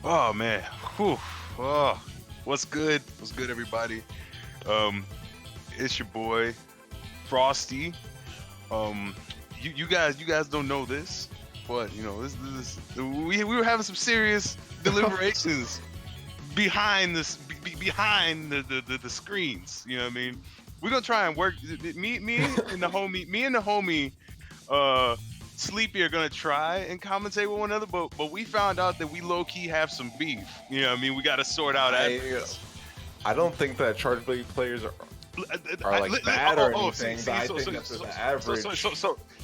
Oh man. Whew. Oh, what's good? What's good, everybody? Um, it's your boy Frosty. Um, you guys don't know this, but this we were having some serious deliberations behind this behind the screens. You know what I mean? We're gonna try and work. Me and the homie, uh, Sleepy are gonna try and commentate with one another, but we found out that we low key have some beef. You know what I mean? We got to sort out. I don't think that charge blade players are like bad or anything. But I think that's the average.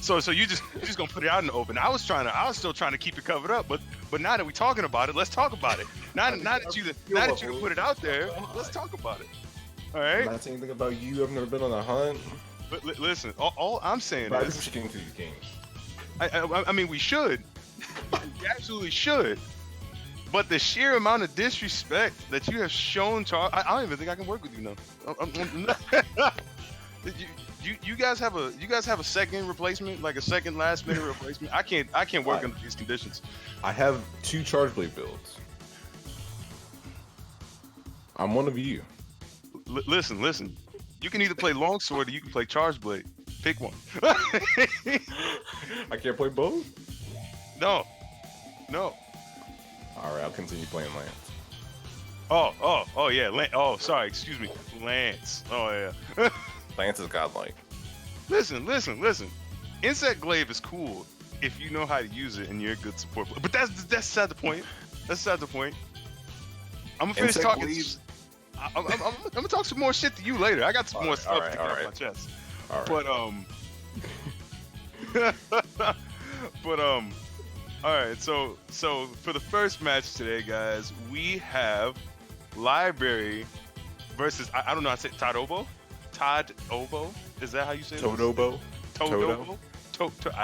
So you just gonna put it out in the open. I was still trying to keep it covered up, but now that we're talking about it, let's talk about it. Now that you put it out there, let's talk about it. All right. I'm not saying anything about you. I've never been on a hunt. Listen, all I'm saying But I is, think we should get into these games. I mean, we should. We absolutely should. But the sheer amount of disrespect that you have shown to I don't even think I can work with you now. You guys have a second replacement, like a second last minute replacement. I can't work under these conditions. I have 2 charge blade builds. I'm one of you. Listen. You can either play longsword or you can play charge blade. Pick one. I can't play both? No. Alright, I'll continue playing Lance. Oh yeah. Sorry, excuse me. Lance. Oh yeah. Lance is godlike. Listen. Insect glaive is cool if you know how to use it and you're a good support. But that's beside the point. That's beside the point. I'm gonna finish Insect talking. glaive? I'm gonna talk some more shit to you later. I got some more stuff to get off my chest. All right. But all right. So for the first match today, guys, we have BloodBerry versus I don't know how to say Toddobo. Toddobo? Is that how you say it? Toddobo? Toddobo?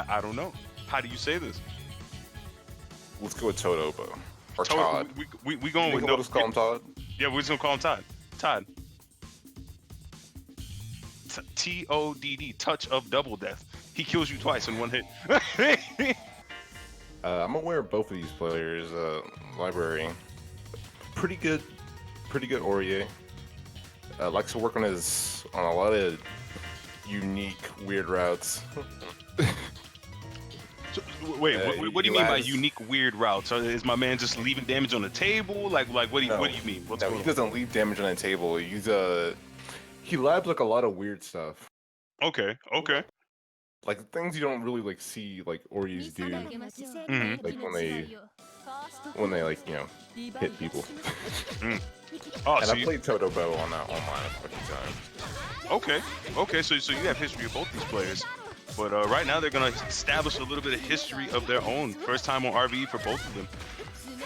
I don't know. How do you say this? Let's go with Toddobo. Or Todd. We going with We'll just call him Todd? Yeah, we're just gonna call him Todd. Todd. Todd. Touch of double death. He kills you twice in one hit. I'm aware of both of these players. BloodBerry, pretty good Orie. Likes to work on a lot of unique, weird routes. So, wait, what do you mean by unique, weird routes? Is my man just leaving damage on the table? Like what do you mean? No, he doesn't leave damage on the table. He labs like a lot of weird stuff. Okay. Like things you don't really like see like Ories do. Mm-hmm. Like when they like hit people. Oh, and so I played Toddobo on that online a few times. Okay. So you have history of both these players, but right now they're gonna establish a little bit of history of their own. First time on RVE for both of them.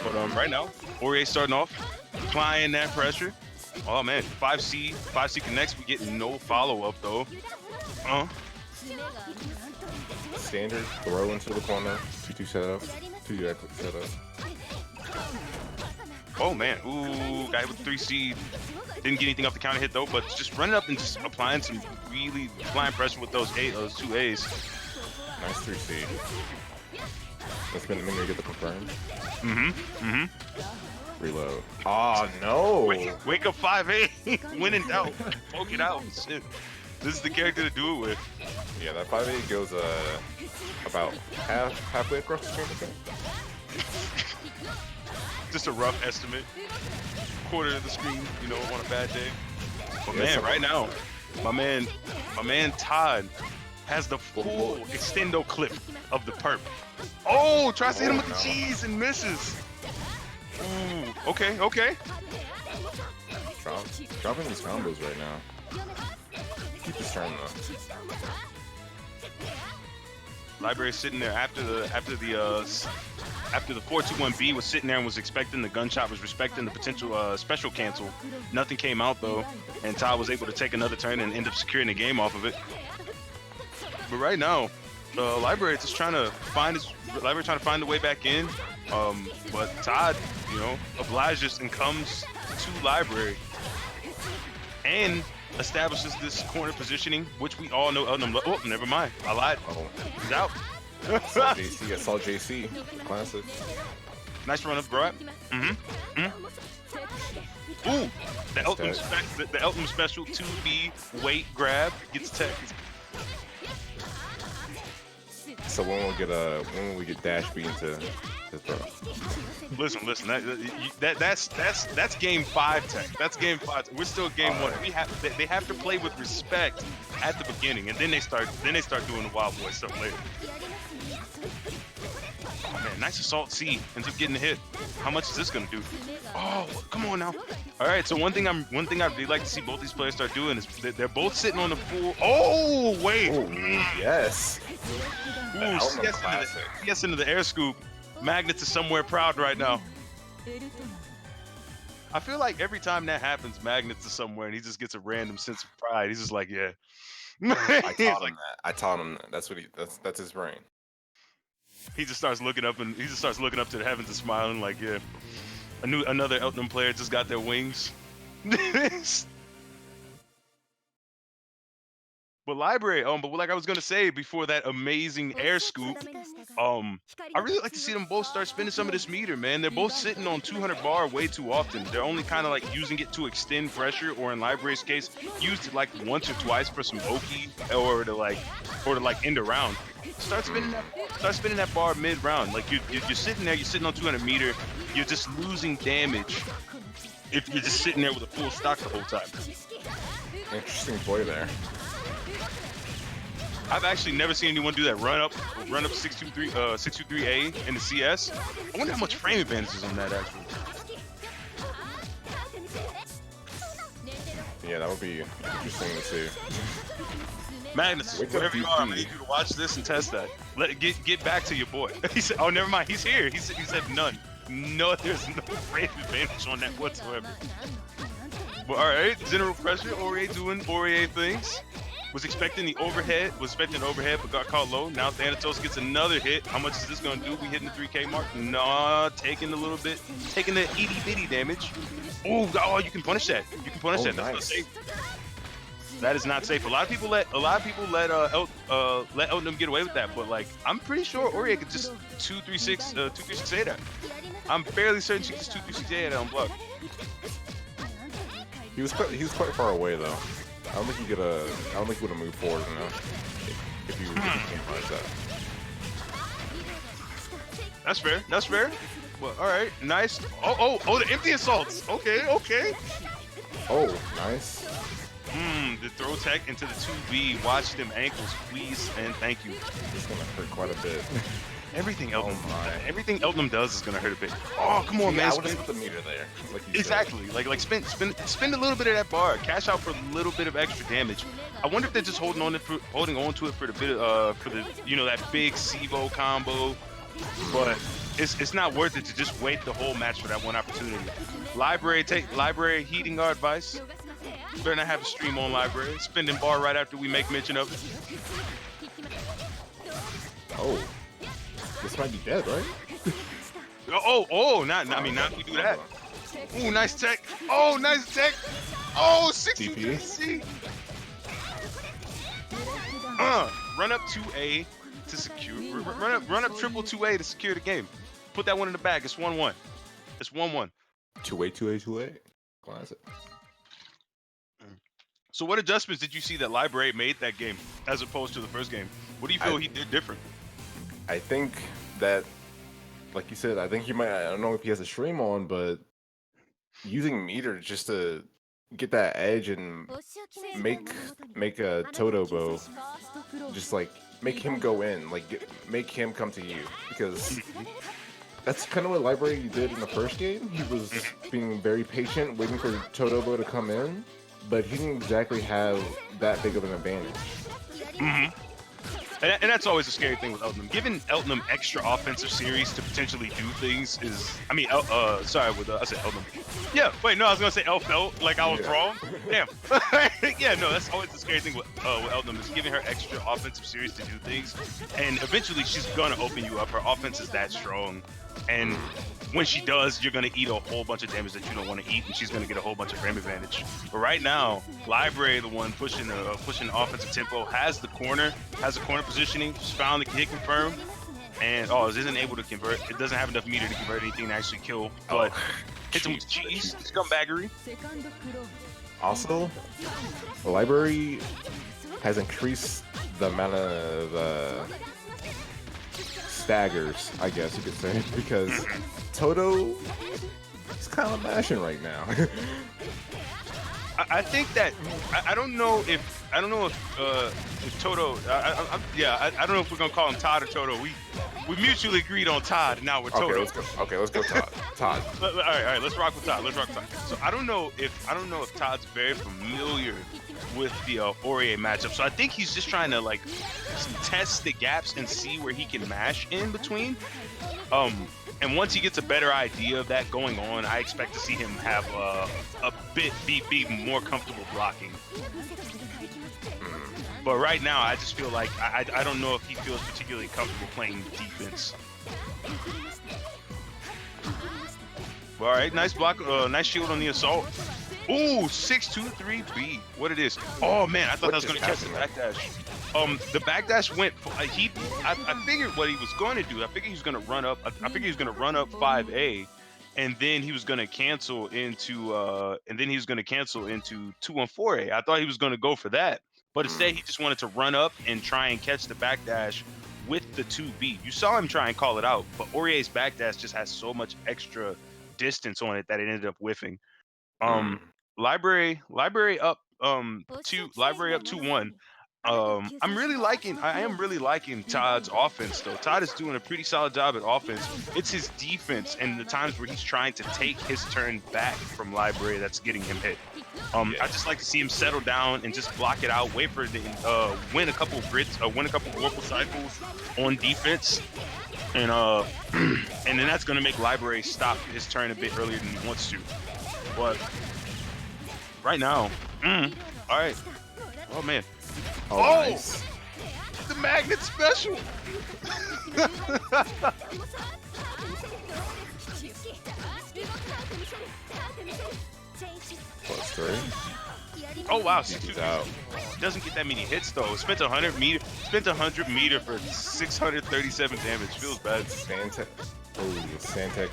But right now, Orie starting off, applying that pressure. Oh man, 5C connects. We get no follow up though. Standard throw into the corner. 2-2 setup. 2-2 setup. Oh man, ooh, guy with 3C. Didn't get anything off the counter hit though, but just running up and just applying some really flying pressure with those 2 A's. Nice 3C. Let's spin the minute to get the confirm. Reload. Oh no! Wake up 5A. When in doubt, poke it out. Shit. This is the character to do it with. Yeah, that 5A goes about halfway across the screen. Just a rough estimate. Quarter of the screen, on a bad day. But yeah, man, right now, my man Todd has the full extendo clip of the perp. Oh, tries to hit him with the cheese and misses. Ooh, okay. Dropping these combos right now. Keep this turn though. BloodBerry sitting there after the 4-2-1B was sitting there and was expecting the gunshot, was respecting the potential special cancel. Nothing came out though, and Todd was able to take another turn and end up securing the game off of it. But right now, BloodBerry just trying to find the way back in. But Todd, obliges and comes to BloodBerry and establishes this corner positioning, which we all know Eltnum. Oh, never mind. I lied. He's out. I saw JC. Classic. Nice run up grab. Ooh, the Eltnum special 2B weight grab gets tech. So when we get dash beam to throw? Listen. That's game 5 tech. That's game 5. We're still game 1. They have to play with respect at the beginning, and then they start doing the wild boy stuff later. Oh man, nice assault C ends up getting a hit. How much is this gonna do? Oh, come on now. All right, so one thing I'd really like to see both these players start doing is they're both sitting on the full. Oh wait. Oh, yes. Ooh, yes into the air scoop. Magnets is somewhere proud right now. I feel like every time that happens, Magnets is somewhere and he just gets a random sense of pride. He's just like, yeah. I taught him that. That's his brain. He just starts looking up to the heavens and smiling like, yeah. Another Eltnum player just got their wings. But library, but like I was gonna say before that amazing air scoop, I really like to see them both start spinning some of this meter, man. They're both sitting on 200 bar way too often. They're only kind of like using it to extend pressure, or in library's case, used it like once or twice for some Oki or to like end a round. Start spinning that bar mid round. Like you're sitting there, you're sitting on 200 meter, you're just losing damage if you're just sitting there with a full stock the whole time. Interesting play there. I've actually never seen anyone do that run up 623A in the CS. I wonder how much frame advantage is on that actually. Yeah, that would be interesting to see. Magnus, wherever you are, I'm gonna need you to watch this and test that. Get back to your boy. He said, oh, never mind, he's here. He said none. No, there's no frame advantage on that whatsoever. But all right, general pressure. Orie doing Orie things. Was expecting overhead, but got caught low. Now Thanatos gets another hit. How much is this gonna do? We hitting the 3K mark? Nah, taking the itty bitty damage. Ooh, oh, you can punish that. You can punish that. That's not safe. That is not safe. A lot of people let Eltnum get away with that, but like I'm pretty sure Orie could just 236A that. I'm fairly certain she gets 236A that on block. He was quite far away though. I don't think he would have moved forward enough if you can't punish that. That's fair. That's fair. Well, all right, nice. Oh, the empty assaults. Okay. Oh, nice. The throw tech into the 2B. Watch them ankles, please, and thank you. It's gonna hurt quite a bit. Everything Eltnum does is gonna hurt a bit. Oh, come on, man. I would have put the meter there. Exactly. Like spend a little bit of that bar. Cash out for a little bit of extra damage. I wonder if they're just holding on to it for the bit for the that big Sivo combo. But it's not worth it to just wait the whole match for that one opportunity. Library heeding our advice. Better not have a stream on library. Spending bar right after we make mention of it. Oh. This might be dead, right? Not if we do that. Ooh, nice tech. Oh, nice tech. Oh, 63C. Run up 2A to secure. Run up triple 2A to secure the game. Put that one in the bag. It's 1-1. It's 1-1. 2A. Classic. So what adjustments did you see that Library made that game as opposed to the first game? What do you feel he did different? I think that, like you said, I think he might. I don't know if he has a stream on, but using meter just to get that edge and make a Toddobo, just like make him go in, make him come to you, because that's kind of what Library did in the first game. He was being very patient, waiting for Toddobo to come in, but he didn't exactly have that big of an advantage. And that's always a scary thing with Eltnum. Giving Eltnum extra offensive series to potentially do things is, I said Eltnum. Yeah, wait, no, I was gonna say Elfelt, like I was wrong. Damn. Yeah, no, that's always the scary thing with Eltnum, is giving her extra offensive series to do things, and eventually she's gonna open you up. Her offense is that strong, and when she does, you're gonna eat a whole bunch of damage that you don't want to eat, and she's gonna get a whole bunch of frame advantage. But right now, Library, the one pushing the offensive tempo, has the corner positioning. She's found the hit confirm, and it isn't able to convert. It doesn't have enough meter to convert anything to actually kill, but hits him with cheese, scumbaggery. Also, the library has increased the amount of staggers, I guess you could say, because Todo is kind of mashing right now. I think that I don't know if Todo. I don't know if we're gonna call him Todd or Todo. We mutually agreed on Todd. Now we're Todo. Let's go Todd. Todd. All right. Let's rock with Todd. So I don't know if Todd's very familiar with the Orie matchup. So I think he's just trying to like test the gaps and see where he can mash in between. And once he gets a better idea of that going on, I expect to see him have be more comfortable blocking. But right now, I just feel like I don't know if he feels particularly comfortable playing defense. All right, nice block, nice shield on the assault. Ooh, 6-2-3-B. What it is? Oh man, I thought that was gonna catch the backdash. The backdash went. I figured what he was going to do. I figured he was going to run up. I figured he was going to run up 5A, and then he was going to cancel into 2-1-4A. I thought he was going to go for that, but instead he just wanted to run up and try and catch the backdash with the 2B. You saw him try and call it out, but Orie's backdash just has so much extra distance on it that it ended up whiffing. Library up 2-1. I am really liking Todd's offense though. Todd is doing a pretty solid job at offense. It's his defense and the times where he's trying to take his turn back from Library that's getting him hit. I just like to see him settle down and just block it out, wait for it to win a couple grits, win a couple Warple cycles on defense. And and then that's gonna make Library stop his turn a bit earlier than he wants to. But right now, all right. Oh man. Oh, nice. The magnet special. +3. Oh wow, He's out. Doesn't get that many hits though. Spent 100 meter. Spent 100 meter for 637 damage. Feels bad. Santec. Oh, Santec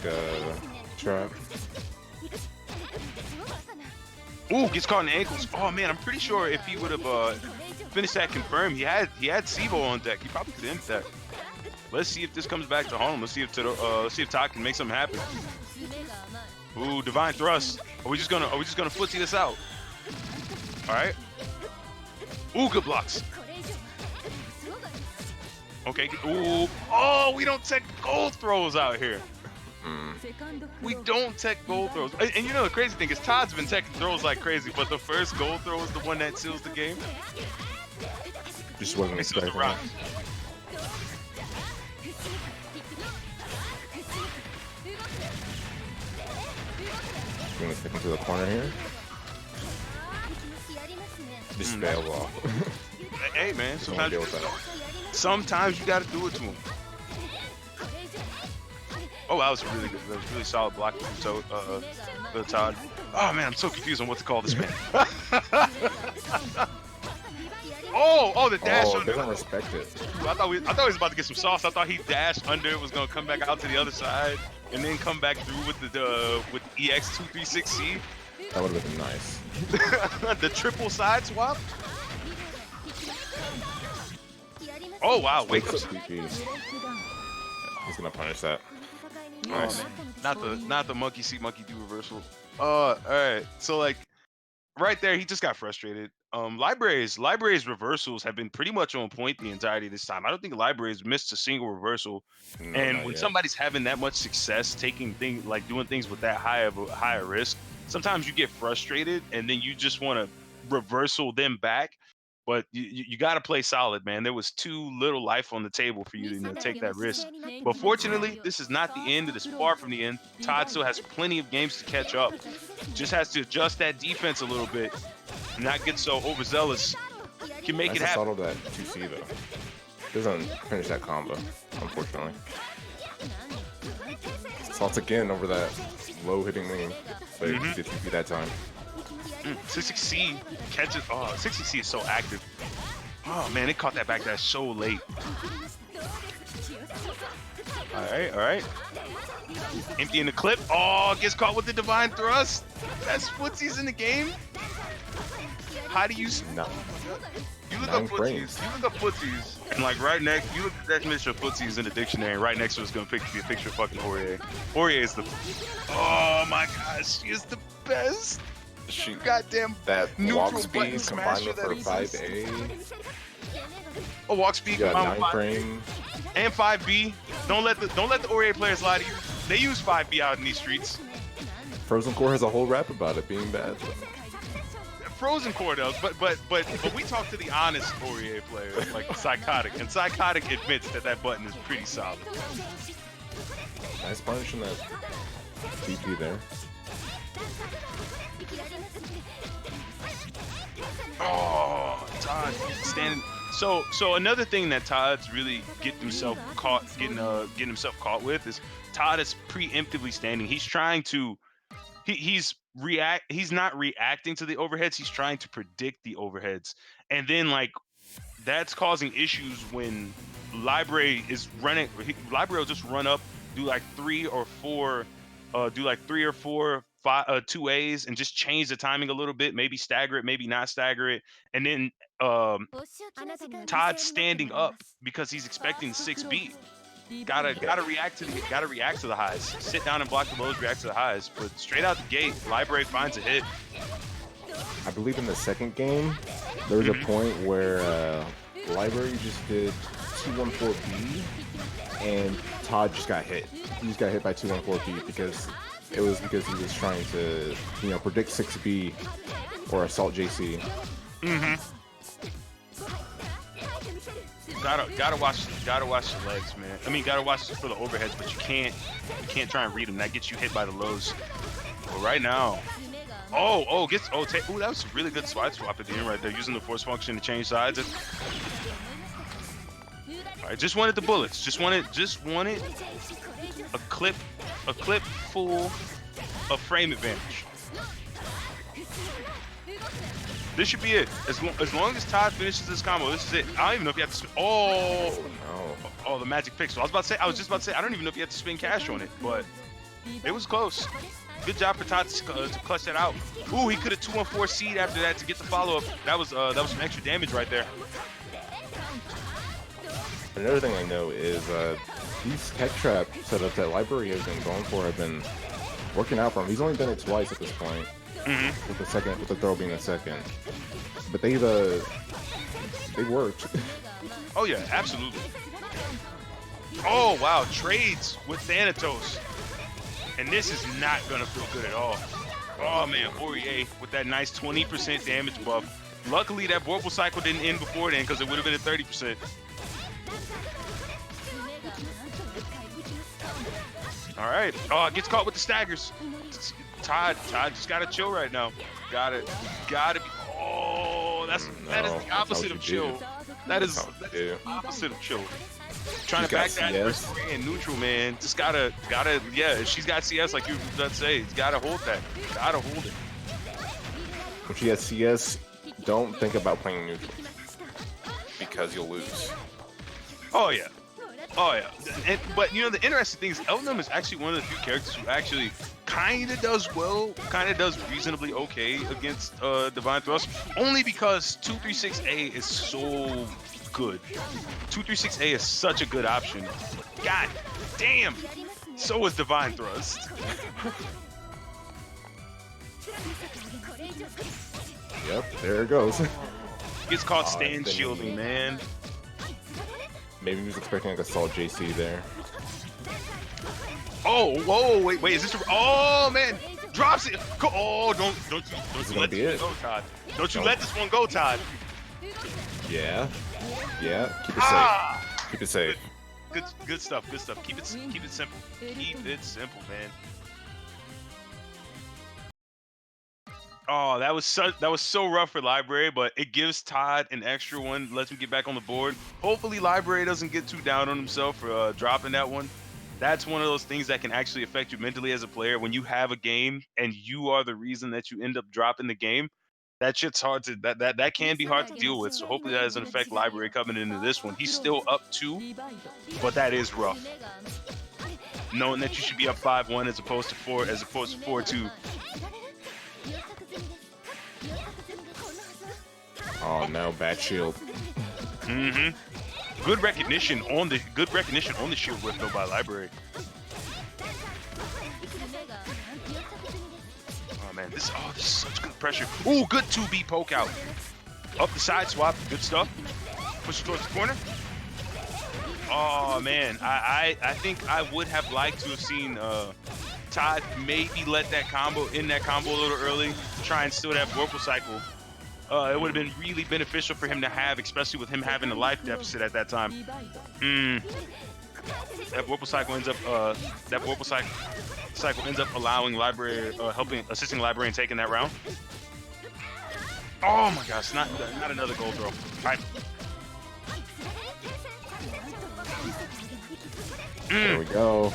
trap. Ooh, gets caught in the ankles. Oh man, I'm pretty sure if he would have finished that confirmed, he had Sivo on deck. He probably could end that. Let's see if this comes back to home. Let's see if Todd can make something happen. Ooh, divine thrust. Are we just gonna footsie this out? All right. Ooh, good blocks. Okay. Ooh. Oh, we don't take gold throws out here. We don't tech gold throws. And you know the crazy thing is Todd's been teching throws like crazy, but the first gold throw is the one that seals the game. Just wasn't expecting that. I'm gonna stick into the corner here. Just bail off. Hey man, sometimes you gotta do it to him. Oh, that was really good. That was really solid block from Todd. Oh man, I'm so confused on what to call this man. The dash under. They don't respect it. I thought he was about to get some sauce. I thought he dashed under it, was gonna come back out to the other side, and then come back through with the EX236C. That would have been nice. The triple side swap. Oh wow, wake up. He's gonna punish that. Nice. Not the monkey see monkey do reversal. All right. So like right there, he just got frustrated. Library's reversals have been pretty much on point the entirety of this time. I don't think Library's missed a single reversal. No, and when somebody's having that much success doing things with that higher risk, sometimes you get frustrated and then you just want to reversal them back. But you got to play solid, man. There was too little life on the table for you to take that risk. But fortunately, this is not the end. It is far from the end. Todd still has plenty of games to catch up. Just has to adjust that defense a little bit, not get so overzealous. Can make it happen. Subtle that 2C though. Doesn't finish that combo, unfortunately. Salts again over that low hitting lane, but it did 2C that time. 60C catches. Oh, 60C is so active. Oh man, it caught that back dash so late. All right. Emptying the clip. Oh, gets caught with the divine thrust. That's footsies in the game. How do you? No. You look 9 up footsies. frames. You look up footsies, and like right next, you look at the definition of footsies in the dictionary. And right next to it's gonna be a picture of fucking Orie. Orie is the. Oh my gosh, she is the best. She Goddamn that neutral walk button speed combined smasher with her that exists. 5A. A walk speed You got combined 9 with 5 frame. and 5B. Don't let the Orie players lie to you. They use 5B out in these streets. Frozen Core has a whole rap about it being bad. Frozen Core does, but we talk to the honest Orie players like Psychotic, and Psychotic admits that button is pretty solid. Nice punish on that DP there. Oh, Todd standing. So another thing that Todd's really getting himself caught with is Todd is preemptively standing. He's trying to he's not reacting to the overheads, he's trying to predict the overheads. And then like that's causing issues when Library is running. Library will just run up, do like 3 or 4 2As and just change the timing a little bit, maybe stagger it, maybe not stagger it, and then Todd's standing up because he's expecting 6B. Gotta react to the highs. Sit down and block the lows, react to the highs. But straight out the gate, Library finds a hit. I believe in the second game, there was a point where Library just did 214B, and Todd just got hit. He just got hit by 214B because he was trying to, predict 6B or assault JC. Gotta watch the legs, man. I mean, gotta watch for the overheads, but you can't try and read them. That gets you hit by the lows. But right now, that was a really good side swap at the end right there, using the force function to change sides. All right, just wanted the bullets. Just wanted a clip full of frame advantage. This should be it. As long as Todd finishes this combo, this is it. I don't even know if you have to spin. Oh, the magic pixel. I was just about to say, I don't even know if you have to spin cash on it, but it was close. Good job for Todd to clutch that out. Ooh, he could have 2-1-4 seed after that to get the follow-up. That was some extra damage right there. Another thing I know is these tech trap setups that Library has been going for have been working out for him. He's only done it twice at this point. With the throw being the second, but they worked. Oh yeah, absolutely. Oh wow, trades with Thanatos, and this is not gonna feel good at all. Oh man, Orie with that nice 20% damage buff. Luckily that Vorpal cycle didn't end before then, because it would have been at 30%. All right. Oh, gets caught with the staggers. Todd just gotta chill right now. Gotta be. Oh, that is the opposite of chill. That is the opposite of chill. Trying to back that and neutral, man. Just gotta. Yeah, if she's got CS, like you just say, it's gotta hold that. Gotta hold it. If she has CS, don't think about playing neutral because you'll lose. Oh yeah. But the interesting thing is Eltnum is actually one of the few characters who actually kind of does reasonably okay against Divine Thrust, only because 236A is so good. 236A is such a good option. God damn, so is Divine Thrust. Yep, there it goes. Gets caught stand shielding, man. Maybe he was expecting like assault JC there. Oh, whoa, wait, is this? Oh man, drops it. Oh, don't you let this one go, Todd. Don't you let this one go, Todd. Yeah. Keep it safe. Keep it safe. Good stuff. Keep it simple. Keep it simple, man. Oh, that was so rough for Library, but it gives Todd an extra one, lets him get back on the board. Hopefully Library doesn't get too down on himself for dropping that one. That's one of those things that can actually affect you mentally as a player when you have a game and you are the reason that you end up dropping the game. That shit's hard to that can be hard to deal with. So hopefully that doesn't affect Library coming into this one. He's still up 2, but that is rough. Knowing that you should be up 5-1 as opposed to 4-2. Oh no, bad shield. Good recognition on the shield whip though by Library. Oh man, this is such good pressure. Ooh, good 2B poke out. Up the side swap, good stuff. Push it towards the corner. Oh man, I think I would have liked to have seen Todd maybe let that combo a little early, try and steal that Vorpal cycle. It would have been really beneficial for him to have, especially with him having a life deficit at that time. That Vorpal cycle ends up allowing Library, assisting Library in taking that round. Oh my gosh, not another gold throw. All right. There we go.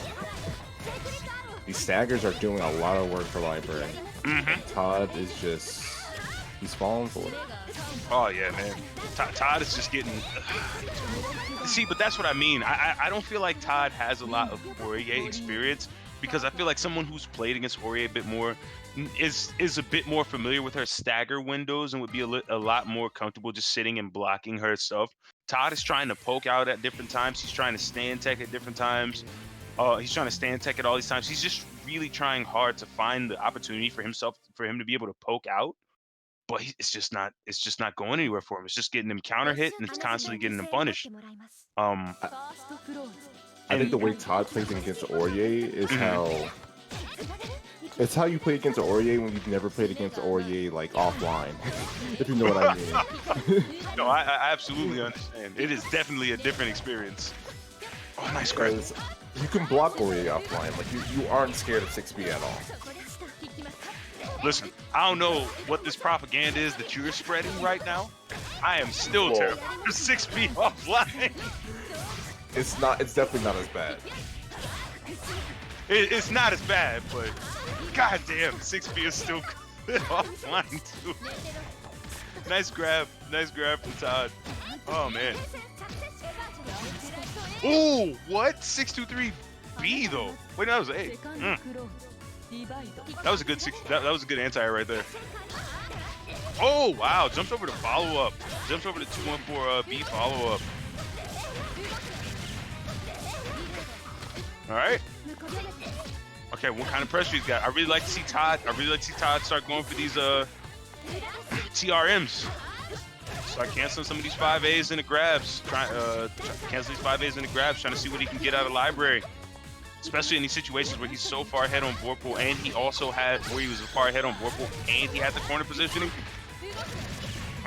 These staggers are doing a lot of work for Library. Todd is just, he's falling for it. Oh yeah, man. Todd is just getting. See, but that's what I mean. I don't feel like Todd has a lot of Orie experience, because I feel like someone who's played against Orie a bit more is a bit more familiar with her stagger windows and would be a lot more comfortable just sitting and blocking her stuff. Todd is trying to poke out at different times. He's trying to stand tech at different times. He's trying to stand tech at all these times. He's just really trying hard to find the opportunity for him to be able to poke out. But it's just not going anywhere for him. It's just getting him counter hit, and it's constantly getting him punished. I think the way Todd plays against Orie is how it's how you play against Orie when you've never played against Orie like offline. If you know what I mean. No, I absolutely understand. It is definitely a different experience. Oh, nice grab. You can block Orie offline. Like you aren't scared of 6B at all. Listen, I don't know what this propaganda is that you're spreading right now. I am still terrible for 6B offline. It's definitely not as bad. It's not as bad, but goddamn, 6B is still good offline too. Nice grab from Todd. Oh man. Ooh, what? 623B though. Wait, no, that was an 8. That was a good that was a good anti-air right there. Oh wow, jumps over to follow up. Jumps over to 214B follow up. All right. Okay, what kind of pressure he's got? I really like to see Todd start going for these TRMs. Start canceling some of these 5As into grabs. Cancel these 5As into grabs, trying to see what he can get out of Library. Especially in these situations where he's so far ahead on Vorpal, and he also had where he was far ahead on Vorpal, and he had the corner positioning.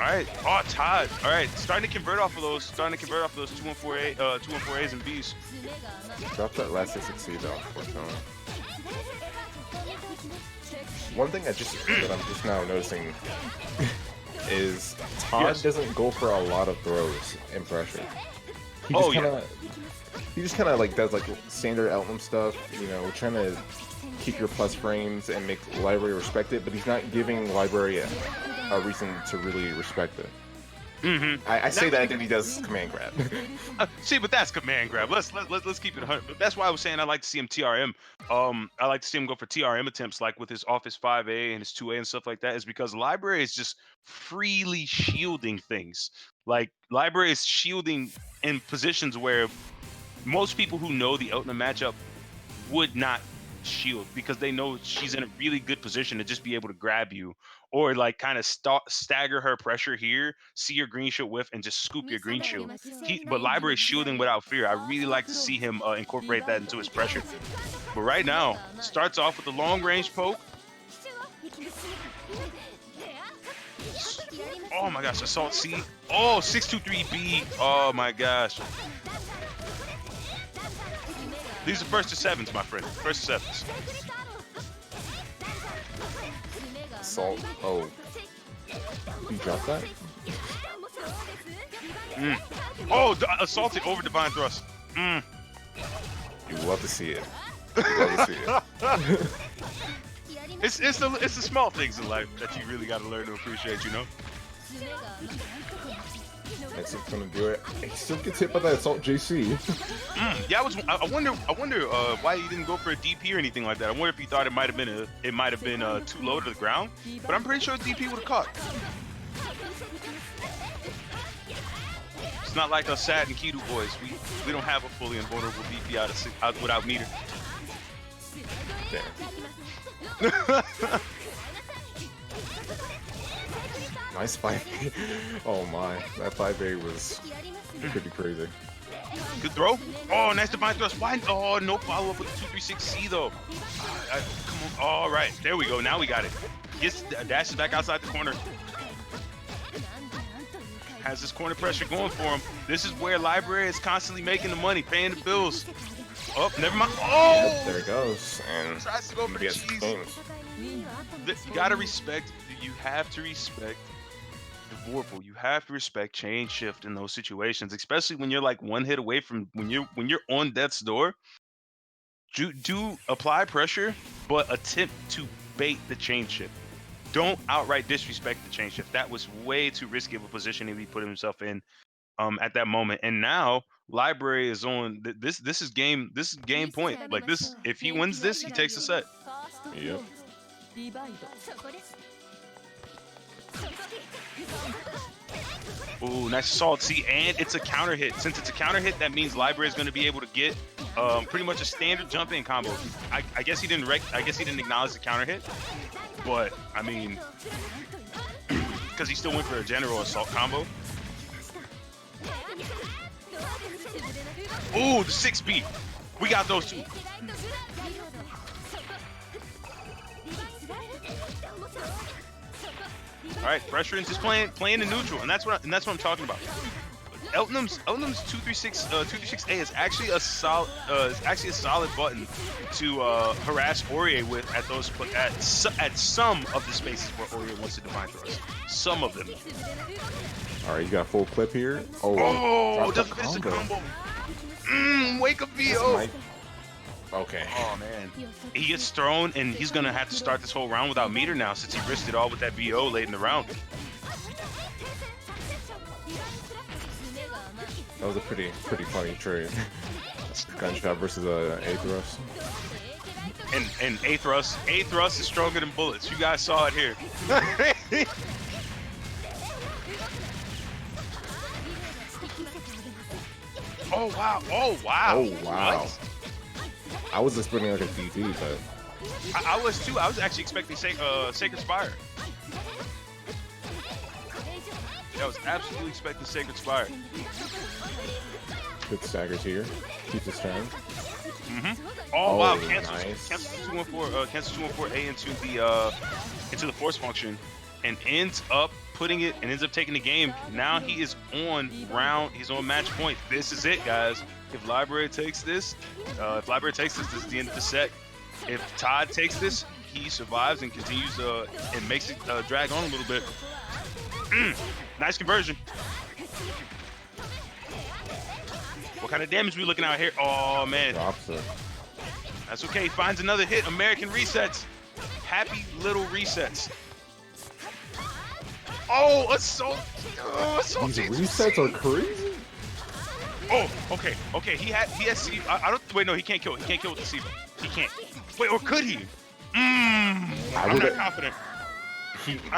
All right, oh Todd. All right, starting to convert off of those 214As and Bs. Drop that last 6C though, unfortunately. One thing that I'm just now noticing is Todd doesn't go for a lot of throws in pressure. He just kind of like does like standard Eltnum stuff, you know, trying to keep your plus frames and make Library respect it, but he's not giving Library a reason to really respect it. I say that, and he does command grab. See, but that's command grab. Let's keep it 100. But that's why I was saying I like to see him TRM. I like to see him go for TRM attempts, like with his Office 5A and his 2A and stuff like that, is because Library is just freely shielding things. Like Library is shielding in positions where most people who know the Eltnum matchup would not shield, because they know she's in a really good position to just be able to grab you, or like kind of stagger her pressure here, see your green shield whiff, and just scoop your green shield. But Library is shielding without fear. I really like to see him incorporate that into his pressure. But right now, starts off with a long range poke. Oh my gosh, Assault C. Oh, 623B. Oh my gosh. These are first to sevens, my friend. First to sevens. Assault. Oh. You dropped that? Oh, assaulted over Divine Thrust. You love to see it. You love to see it. It's the small things in life that you really got to learn to appreciate, you know. That's what's gonna do it. He still gets hit by that assault JC. Yeah, I wonder why he didn't go for a DP or anything like that. I wonder if he thought it might have been too low to the ground. But I'm pretty sure DP would have caught. It's not like us Sad and Kido boys. We don't have a fully invulnerable DP out without meter. Damn. Nice 5A. Oh my, that 5A was pretty crazy. Good throw. Oh, nice divine thrust. Why? Oh, no follow up with the 236C though. Come on. All right, there we go. Now we got it. Dashes back outside the corner. Has this corner pressure going for him. This is where Library is constantly making the money, paying the bills. Oh, never mind. Oh, Yep, there it goes. And tries to go for the cheese. You gotta respect. You have to respect the Vorpal. You have to respect chain shift in those situations, especially when you're like one hit away from when you're on death's door. Do apply pressure, but attempt to bait the chain shift. Don't outright disrespect the chain shift. That was way too risky of a position he put himself in at that moment. And now Library is on this is game point. Like this, if he wins this, he takes the set. Yep. Ooh, nice assault. See, and it's a counter hit. Since it's a counter hit, that means Library is going to be able to get pretty much a standard jump in combo. I guess he didn't acknowledge the counter hit, but I mean, because he still went for a general assault combo. Ooh, the 6B. We got those two. All right, pressure into playing in neutral, and that's what I'm talking about. Eltnum's 236A is actually a solid button to harass Orie with at some of the spaces where Orie wants to divine thrust. Some of them. All right, you got full clip here. Oh, doesn't finish the combo. Wake up, VO. Okay. Oh man, he gets thrown, and he's gonna have to start this whole round without meter now, since he risked it all with that VO late in the round. That was a pretty funny trade. Gunshot versus A thrust. And A thrust is stronger than bullets. You guys saw it here. Oh wow! Oh wow! Oh wow! What? I was expecting like a DD, but I was too. I was actually expecting Sacred Spire. I was absolutely expecting Sacred Spire. good staggers here. Keeps his turn. Oh wow! Nice. Cancels 214A into the force function, and ends up taking the game. Now he is on he's on match point. This is it, guys. If Library takes this, this is the end of the set. If Todd takes this, he survives and continues and makes it drag on a little bit. Nice conversion. What kind of damage we looking out here? Oh man. Drops it. That's okay. Finds another hit. American resets. Happy little resets. Oh, assault! Assault! These resets are crazy. Oh, okay. He has C. I don't. Wait, no, he can't kill. He can't kill with the C. He can't. Wait, or could he? I'm not confident.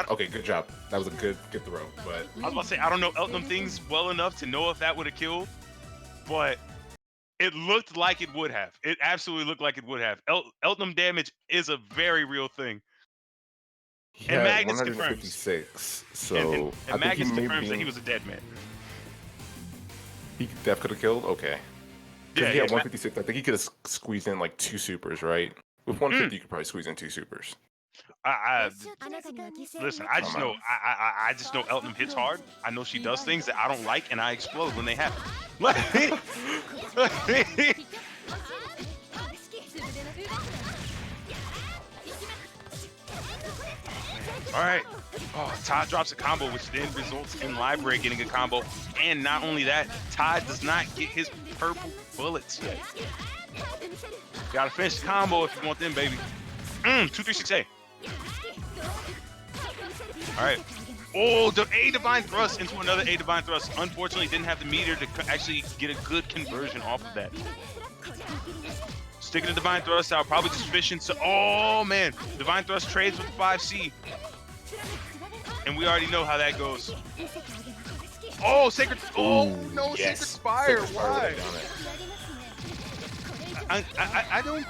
Okay, good job. That was a good throw, but I was about to say I don't know Eltnum things well enough to know if that would have killed, but it looked like it would have. It absolutely looked like it would have. Eltnum damage is a very real thing. he And had Magnus confirms. 156. So And I think Magnus he confirms that he was a dead man. He def could have killed. Okay. Yeah, He had yeah, 156. I think he could have squeezed in like 2 supers, right? With 150, you could probably squeeze in 2 supers. Listen, I just know Eltnum hits hard. I know she does things that I don't like, and I explode when they happen. All right. Oh, Todd drops a combo, which then results in Library getting a combo. And not only that, Todd does not get his purple bullets yet. Gotta finish the combo if you want them, baby. 236A. All right. Oh, the A Divine Thrust into another A Divine Thrust. Unfortunately, didn't have the meter to actually get a good conversion off of that. Sticking the Divine Thrust out, probably just fishing. So, oh man, Divine Thrust trades with the 5C. And we already know how that goes. Oh, Sacred. Oh, no, yes. Sacred Spire. Sacred Spire Why? I don't.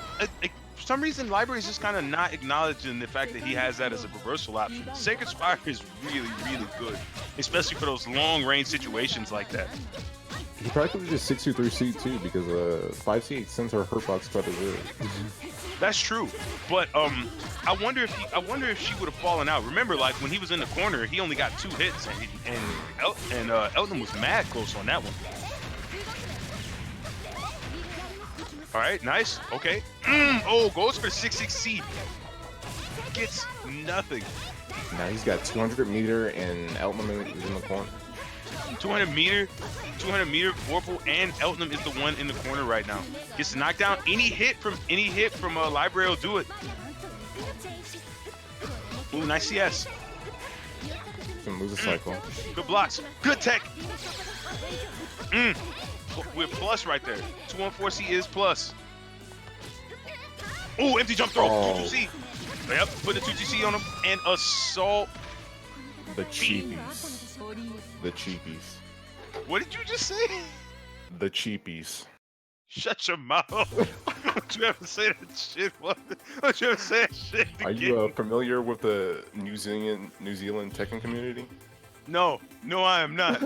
For some reason, Library is just kind of not acknowledging the fact that he has that as a reversal option. Sacred Spire is really, really good, especially for those long range situations like that. He probably could have just 623C too, because 5C extends her hurt box quite a bit. That's true, but I wonder if she would have fallen out. Remember, like when he was in the corner, he only got 2 hits, and Eltnum was mad close on that one. All right, nice. Okay. Oh, goes for 6-6C. Gets nothing. Now he's got 200 meter, and Eltnum is in the corner. 200 meter Vorpal, and Eltnum is the one in the corner right now. Gets the knockdown. Any hit from Library will do it. Ooh, nice CS. Can lose a cycle. Good blocks. Good tech. We're plus right there. 214C is plus. Ooh, empty jump throw. 2-2C. Yep, put the 2-2C on him and assault. The cheapies. The cheapies. What did you just say? The cheapies. Shut your mouth. Don't you ever say that shit. Don't you ever say that shit again. Are you familiar with the New Zealand Tekken community? No, I am not.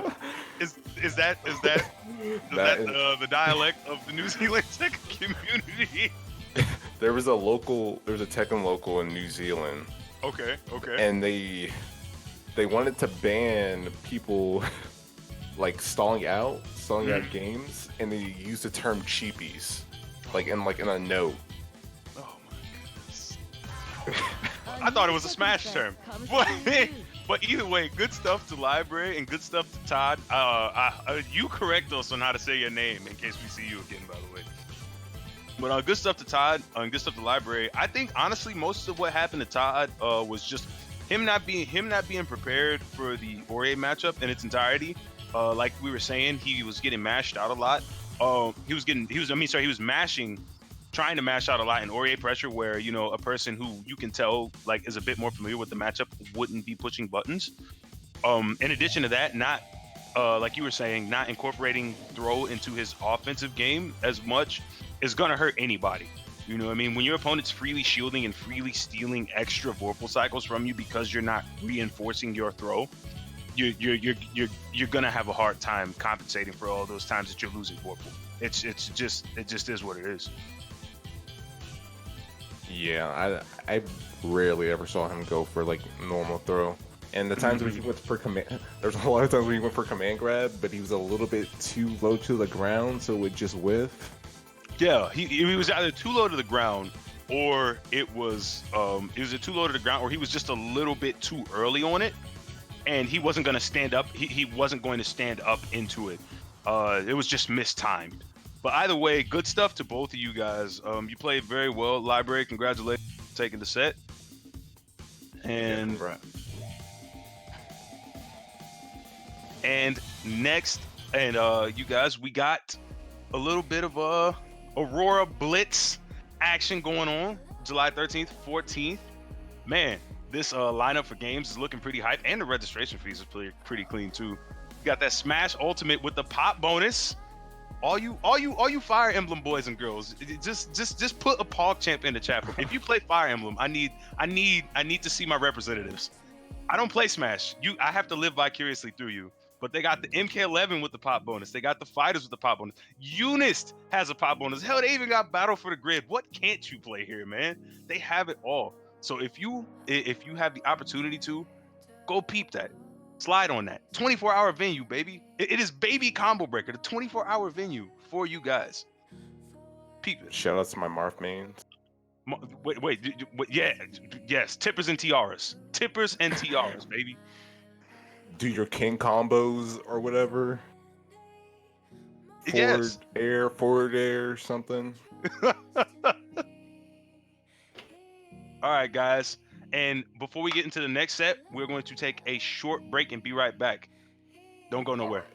Is that the dialect of the New Zealand Tekken community? There was a Tekken local in New Zealand. Okay. And they wanted to ban people like stalling out games, and they used the term cheapies, like in a note. Oh my goodness. I thought it was a Smash term, but either way, good stuff to Library and good stuff to Todd. You correct us on how to say your name in case we see you again, by the way. But good stuff to Todd and good stuff to Library. I think honestly, most of what happened to Todd was just him not being prepared for the Orie matchup in its entirety. Like we were saying, he was getting mashed out a lot. He was trying to mash out a lot in Orie pressure, where a person who you can tell like is a bit more familiar with the matchup wouldn't be pushing buttons. In addition to that, not like you were saying, not incorporating throw into his offensive game as much is gonna hurt anybody. You know what I mean? When your opponent's freely shielding and freely stealing extra Vorpal cycles from you because you're not reinforcing your throw, you're gonna have a hard time compensating for all those times that you're losing Vorpal. It just is what it is. Yeah, I rarely ever saw him go for like normal throw. And the times when he went for command, there's a lot of times when he went for command grab, but he was a little bit too low to the ground, so it would just whiff. Yeah, he was either too low to the ground, or it was too low to the ground, or he was just a little bit too early on it, and he wasn't going to stand up. He wasn't going to stand up into it. It was just mistimed. But either way, good stuff to both of you guys. You played very well. Library, congratulations for taking the set. And next, you guys, we got a little bit of Aurora Blitz action going on July 13th, 14th. Man, this lineup for games is looking pretty hype, and the registration fees is pretty clean too. You got that Smash Ultimate with the pop bonus. All you Fire Emblem boys and girls, just put a PogChamp in the chat. If you play Fire Emblem, I need to see my representatives. I don't play Smash. I have to live vicariously through you. But they got the MK11 with the pop bonus. They got the Fighters with the pop bonus. Unist has a pop bonus. Hell, they even got Battle for the Grid. What can't you play here, man? They have it all. So if you have the opportunity to, go peep that. Slide on that. 24-hour venue, baby. It is Baby Combo Breaker, the 24-hour venue for you guys. Peep it. Shout out to my Marth mains. Wait, yeah, yes, Tippers and Tiaras. Tippers and Tiaras, baby. Do your king combos or whatever. Yes. Forward air, something. All right, guys. And before we get into the next set, we're going to take a short break and be right back. Don't go nowhere.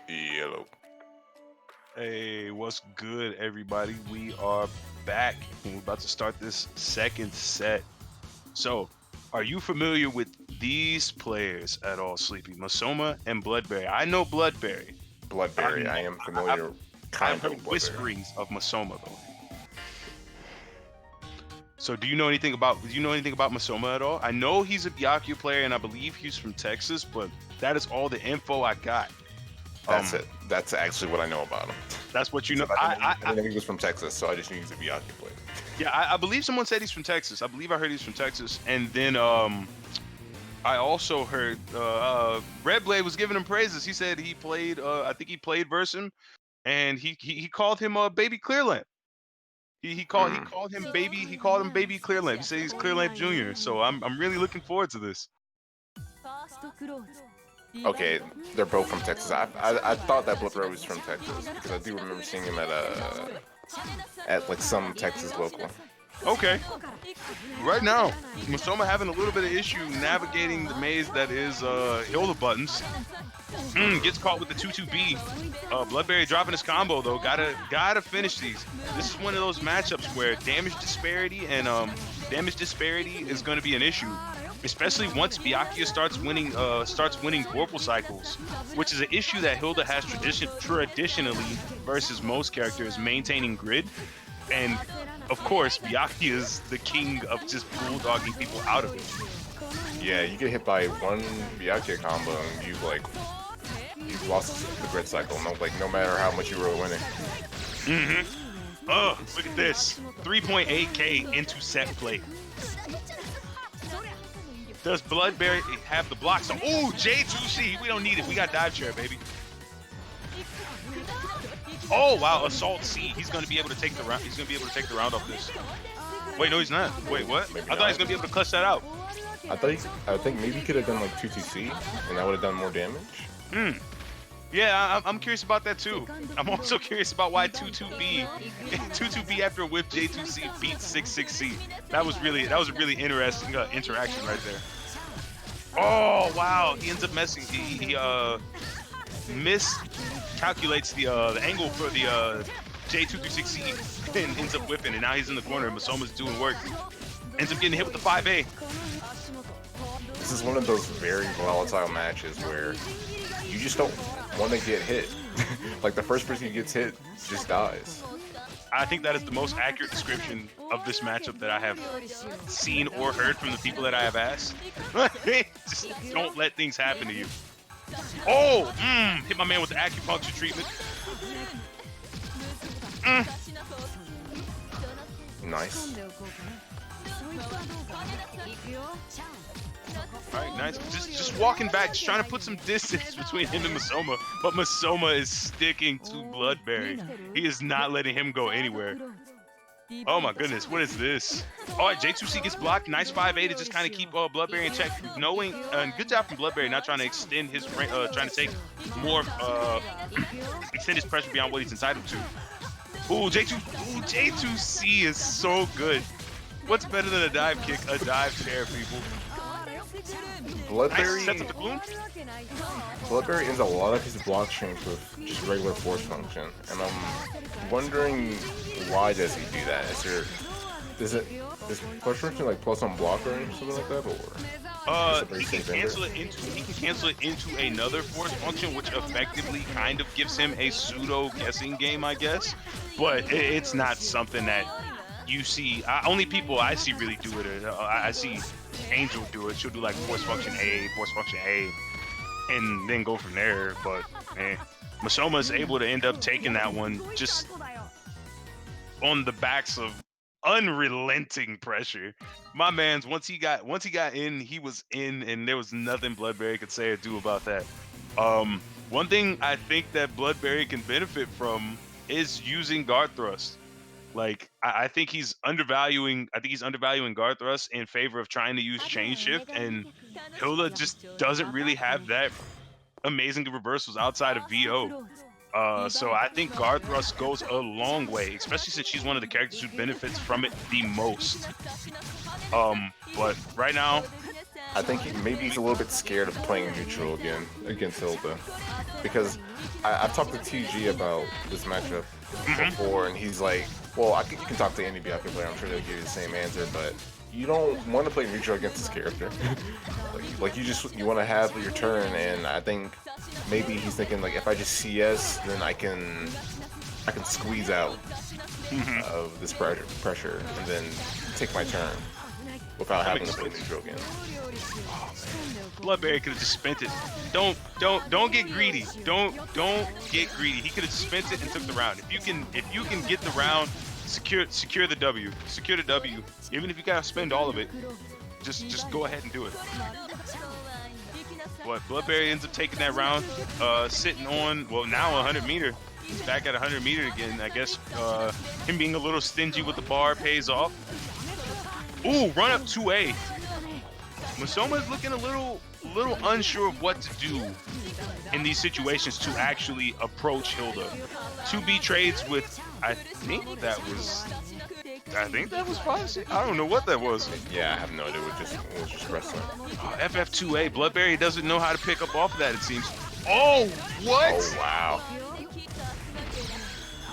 Yellow. Hey, what's good, everybody? We are back, and we're about to start this second set. So, are you familiar with these players at all, Sleepy? Masoma and BloodBerry. I know BloodBerry. BloodBerry. I am familiar. I've heard With BloodBerry. whisperings of Masoma, though. So, do you know anything about Masoma at all? I know he's a Byakuya player, and I believe he's from Texas, but that is all the info I got. That's it. That's actually what I know about him. That's what you know. I didn't think he was from Texas, so I just knew he was a Byakuya player. Yeah, I believe someone said he's from Texas. I believe I heard he's from Texas. And then I also heard Red Blade was giving him praises. He said he played, I think he played versus him, and he called him Baby Clearlamp. He called him Baby Clearlamp. He said he's Clearlamp Jr. So I'm really looking forward to this. Okay, they're both from Texas. I thought that BloodBerry was from Texas because I do remember seeing him at like some Texas local. Okay. Right now, Masoma having a little bit of issue navigating the maze that is Hilda buttons. Gets caught with the 2-2-B. BloodBerry dropping his combo though. Gotta finish these. This is one of those matchups where damage disparity is going to be an issue, especially once Byakuya starts winning Vorpal cycles, which is an issue that Hilda has traditionally versus most characters, maintaining grid. And of course, Byakuya is the king of just bulldogging people out of it. Yeah, you get hit by one Byakuya combo and you've lost the grid cycle. No matter how much you were winning. Oh, look at this. 3.8k into set play. Does BloodBerry have the blocks? Oh, J2C. We don't need it. We got dive chair, baby. Oh wow, Assault C. He's gonna be able to take the round. He's gonna be able to take the round off this. Wait, no, he's not. Wait, what? Maybe I thought he was gonna be able to clutch that out. I think maybe he could have done like 2-2-C, and that would have done more damage. Yeah, I'm curious about that too. I'm also curious about why 2-2-B after a whiff J2C beats 6-6-C. That was a really interesting interaction right there. Oh wow, he ends up messing. He miscalculates the angle for the J2-6C and ends up whipping, and now he's in the corner. Masoma's doing work. Ends up getting hit with the 5A. This is one of those very volatile matches where you just don't want to get hit. Like the first person who gets hit just dies. I think that is the most accurate description of this matchup that I have seen or heard from the people that I have asked. Just don't let things happen to you. Oh, hit my man with the acupuncture treatment. Nice. Alright, nice. Just walking back, just trying to put some distance between him and Masoma. But Masoma is sticking to BloodBerry. He is not letting him go anywhere. Oh my goodness, what is this? Alright, J2C gets blocked. Nice 5A to just kind of keep BloodBerry in check. Knowing, and good job from BloodBerry, not trying to extend his range, trying to take more, extend his pressure beyond what he's entitled to. Ooh, J2C is so good. What's better than a dive kick? A dive chair, people. BloodBerry Nice. Sets up the gloom. BloodBerry ends a lot of his block strings with just regular force function, and I'm wondering why does he do that? Is force function like plus on block range or something like that, or? He can cancel it into another force function, which effectively kind of gives him a pseudo guessing game, I guess. But it's not something that you see. Only people I see really do it. I see Angel do it. She'll do like force function A, and then go from there. But Masoma is able to end up taking that one just on the backs of unrelenting pressure. My man's once he got in, he was in, and there was nothing BloodBerry could say or do about that. One thing I think that BloodBerry can benefit from is using guard thrust. Like I think he's undervaluing guard thrust in favor of trying to use chain shift, and Hilda just doesn't really have that amazing reversals outside of VO. So I think guard thrust goes a long way, especially since she's one of the characters who benefits from it the most. But right now, I think maybe he's a little bit scared of playing neutral again against Hilda, because I've talked to TG about this matchup before, and he's like, well, I think you can talk to any Byakuya player, I'm sure they'll give you the same answer, but you don't want to play neutral against this character. like you want to have your turn, and I think maybe he's thinking like, if I just CS, then I can squeeze out of this pressure and then take my turn without having to play neutral again. BloodBerry could have just spent it. Don't get greedy. Don't get greedy. He could have just spent it and took the round. If you can get the round, secure the W. Secure the W. Even if you gotta spend all of it, just go ahead and do it. But BloodBerry ends up taking that round, sitting on, well, now 100 meter. He's back at 100 meter again. I guess him being a little stingy with the bar pays off. Ooh, run up 2A. Masoma is looking a little unsure of what to do in these situations to actually approach Hilda. 2B trades with, I think that was 5C. I don't know what that was. Yeah, I have no idea. It was just wrestling. FF2A. BloodBerry doesn't know how to pick up off of that, it seems. Oh, what? Oh, wow.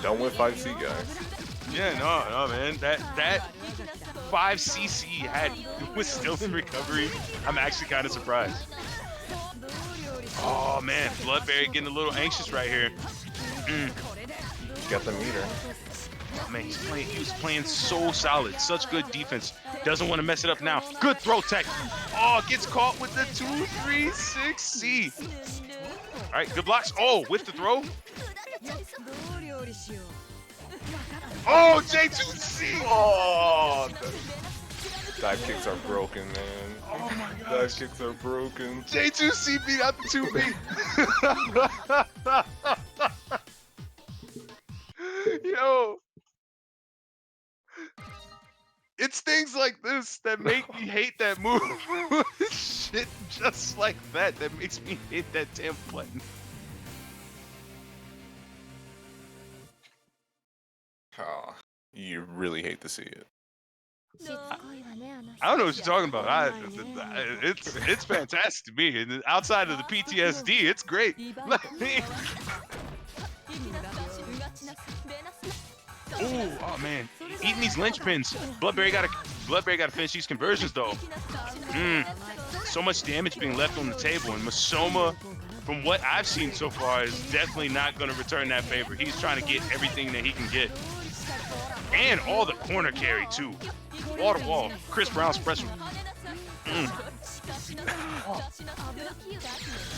Done with 5C, guys. Yeah, no, man. That 5cc was still in recovery. I'm actually kind of surprised. Oh man, BloodBerry getting a little anxious right here. Got the meter. Oh, man, he was playing so solid, such good defense. Doesn't want to mess it up now. Good throw tech. Oh, gets caught with the 236C. All right, good blocks. Oh, with the throw. Oh, J2C! Oh, dive kicks are broken, man. Oh my gosh. Dive kicks are broken. J2C beat out the 2B. Yo. It's things like this that make me hate that move. Shit just like that makes me hate that damn button. Oh, you really hate to see it. I don't know what you're talking about. It's fantastic to me. And outside of the PTSD, it's great. Ooh, oh man, eating these linchpins. BloodBerry gotta finish these conversions though. So much damage being left on the table, and Masoma, from what I've seen so far, is definitely not gonna return that favor. He's trying to get everything that he can get. And all the corner carry too. Wall to wall. Chris Brown special.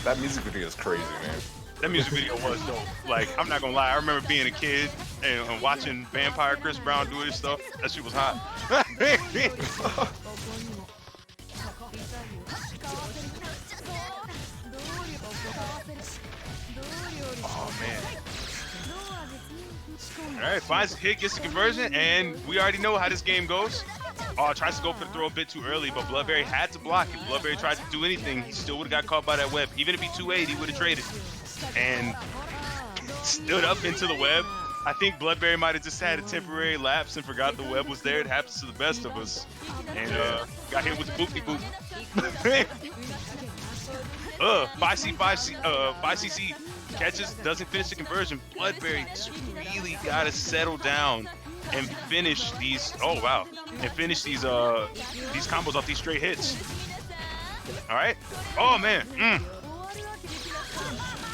That music video is crazy, man. That music video was dope. Like, I'm not gonna lie, I remember being a kid and watching Vampire Chris Brown do his stuff. That shit was hot. Oh man. Alright, finds a hit, gets the conversion, and we already know how this game goes. Oh, tries to go for the throw a bit too early, but BloodBerry had to block. If BloodBerry tried to do anything, he still would have got caught by that web. Even if he 2-8, he would have traded. And stood up into the web. I think BloodBerry might have just had a temporary lapse and forgot the web was there. It happens to the best of us. And got hit with the boopy boop. 5cc catches, doesn't finish the conversion. BloodBerry just really gotta settle down and finish these. Oh wow, and finish these combos off these straight hits. All right. Oh man.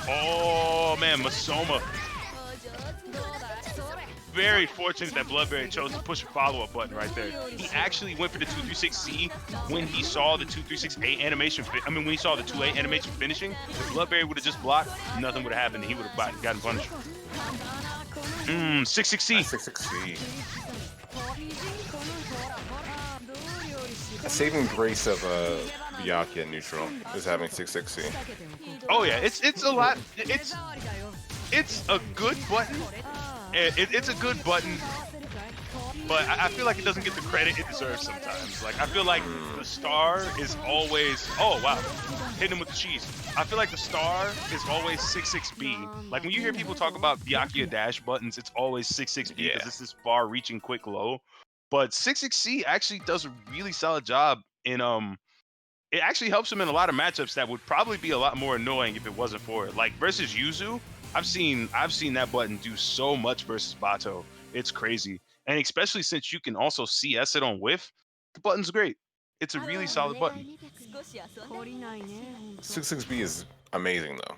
Oh man, Masoma. Very fortunate that BloodBerry chose to push a follow-up button right there. He actually went for the 236C when he saw the 236A animation. When he saw the 2A animation finishing. If BloodBerry would have just blocked, nothing would have happened. He would have gotten punished. 66C. 66C. A saving grace of Byakuya neutral is having 66C. Oh yeah, it's a lot. It's a good button. It's a good button, but I feel like it doesn't get the credit it deserves sometimes. Like, I feel like the star is always, oh wow, hitting him with the cheese. I feel like the star is always 66B. Like, when you hear people talk about Byakuya dash buttons, it's always 66B because it's this far-reaching quick low. But 66C actually does a really solid job in it actually helps him in a lot of matchups that would probably be a lot more annoying if it wasn't for it. Like versus Yuzu, I've seen that button do so much versus Bato. It's crazy. And especially since you can also CS it on whiff, the button's great. It's a really solid button. 66B is amazing though.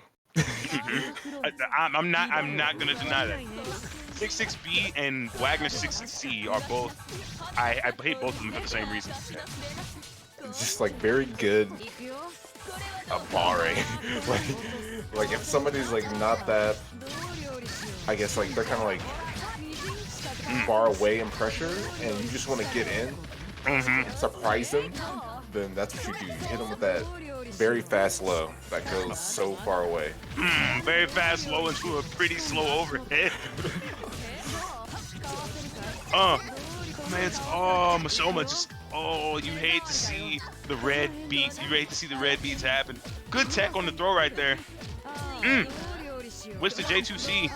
I'm not gonna deny that. 66B and Wagner 66C are both. I hate both of them for the same reason. It's just like very good barring. like if somebody's like not that, I guess like they're kind of like far away in pressure, and you just want to get in, and surprise them, then that's what you do. You hit them with that very fast low that goes so far away. Very fast low into a pretty slow overhead. Man, Masoma just, you hate to see the red beats. You hate to see the red beats happen. Good tech on the throw right there. What's the J2C?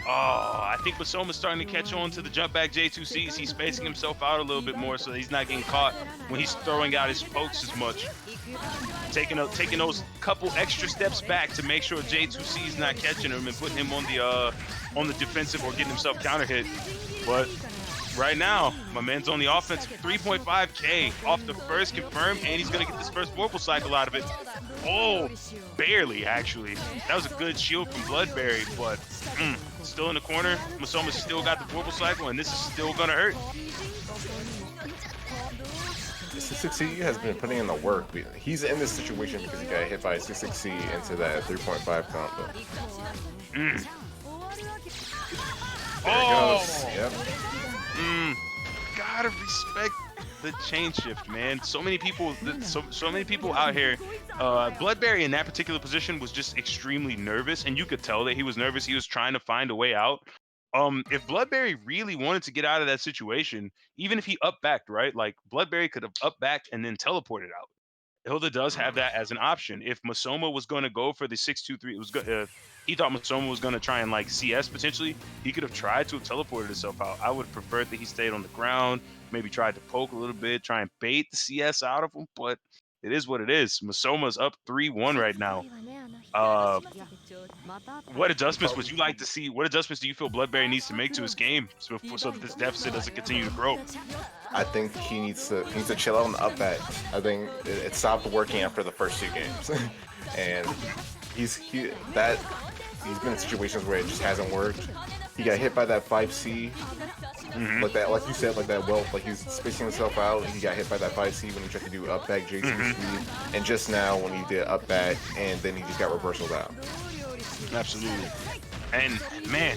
I think Masoma's starting to catch on to the jump back J2Cs. He's spacing himself out a little bit more so that he's not getting caught when he's throwing out his pokes as much. Taking those couple extra steps back to make sure J2C's not catching him and putting him on the defensive or getting himself counter hit. But right now, my man's on the offense. 3.5K off the first confirm, and he's gonna get this first Vorpal cycle out of it. Oh, barely actually. That was a good shield from BloodBerry, but still in the corner. Masoma's still got the Vorpal cycle, and this is still gonna hurt. 66C has been putting in the work. He's in this situation because he got hit by 66C into that 3.5 combo. Oh! Yep. Gotta respect the chain shift, man. So many people out here. BloodBerry in that particular position was just extremely nervous, and you could tell that he was nervous. He was trying to find a way out. If BloodBerry really wanted to get out of that situation, even if he up backed, right? Like BloodBerry could have up backed and then teleported out. Hilda does have that as an option. If Masoma was going to go for the 6-2-3, he thought Masoma was going to try and like CS potentially, he could have tried to have teleported himself out. I would have preferred that he stayed on the ground, maybe tried to poke a little bit, try and bait the CS out of him, but it is what it is. Masoma's up 3-1 right now. What adjustments would you like to see? What adjustments do you feel BloodBerry needs to make to his game so that this deficit doesn't continue to grow? I think he needs to chill out on the up back. I think it stopped working after the first 2 games, and he's been in situations where it just hasn't worked. He got hit by that 5C, like you said, like that. Well, like he's spacing himself out. He got hit by that 5C when he tried to do up back J2C, and just now when he did up back, and then he just got reversaled out. Absolutely. And man,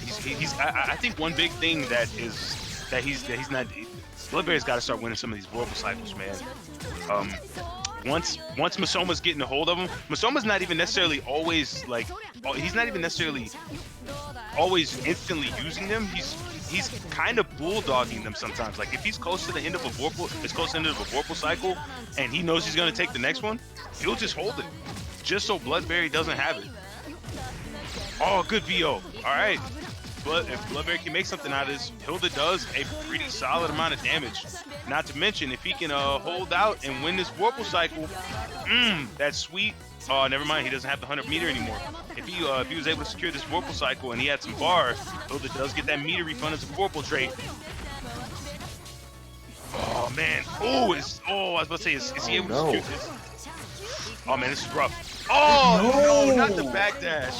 I think one big thing that he's not. BloodBerry's got to start winning some of these Vorpal cycles, man. Once Masoma's getting a hold of him, Masoma's not even necessarily always instantly using them. He's kind of bulldogging them sometimes. Like if he's close to the end of a Vorpal cycle, and he knows he's gonna take the next one, he'll just hold it, just so BloodBerry doesn't have it. Oh, good VO. All right. But if BloodBerry can make something out of this, Hilda does a pretty solid amount of damage. Not to mention, if he can hold out and win this Vorpal cycle, that's sweet. Oh, never mind, he doesn't have the 100 meter anymore. If he was able to secure this Vorpal cycle and he had some bar, Hilda does get that meter refund as a Vorpal trait. Oh, man. I was about to say, is he able to secure this? Oh, man, this is rough. Oh, no, not the backdash.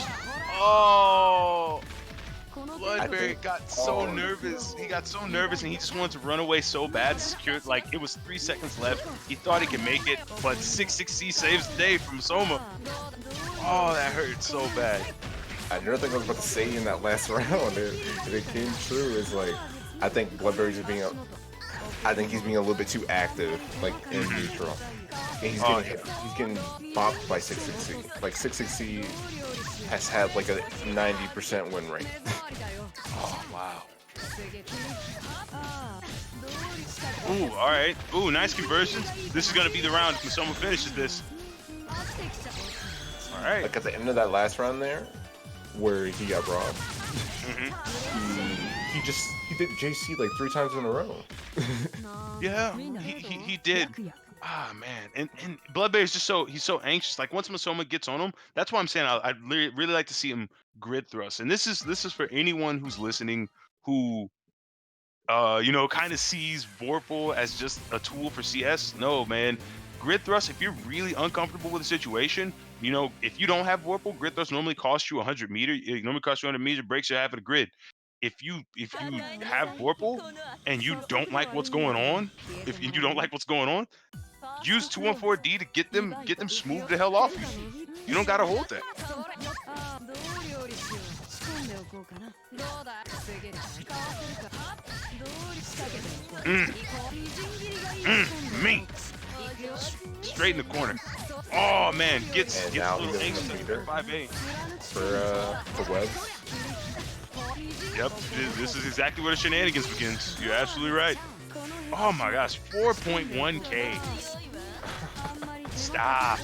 Oh. BloodBerry got so nervous. He got so nervous and he just wanted to run away so bad. Secured, like it was 3 seconds left. He thought he could make it, but 66C saves the day from Masoma. Oh, that hurt so bad. Another thing I was about to say in that last round, if it came true, is like I think BloodBerry's just being a little bit too active, like in neutral. And he's getting bopped by 66C. Like 66C has had like a 90% win rate. Oh wow. Ooh, all right. Ooh, nice conversions. This is gonna be the round if Masoma finishes this. All right. Like at the end of that last round there, where he got robbed, he did JC like 3 times in a row. Yeah, he did. Ah man, and BloodBerry is just he's so anxious. Like once Masoma gets on him, that's why I'm saying I'd really like to see him grid thrust. And this is for anyone who's listening who kind of sees Vorpal as just a tool for CS. No, man. Grid thrust, if you're really uncomfortable with the situation, if you don't have Vorpal, grid thrust normally costs you 100 meter. It normally costs you 100 meter, breaks you half of the grid. If you have Vorpal and you don't like what's going on, if you don't like what's going on, use 214D to get them smooth the hell off you. You don't gotta hold that. Me. Straight in the corner. Oh man, gets And a now little he's in anxious the at meter. 5A. For webs. Yep, this is exactly where the shenanigans begins. You're absolutely right. Oh my gosh, 4.1k. Stop.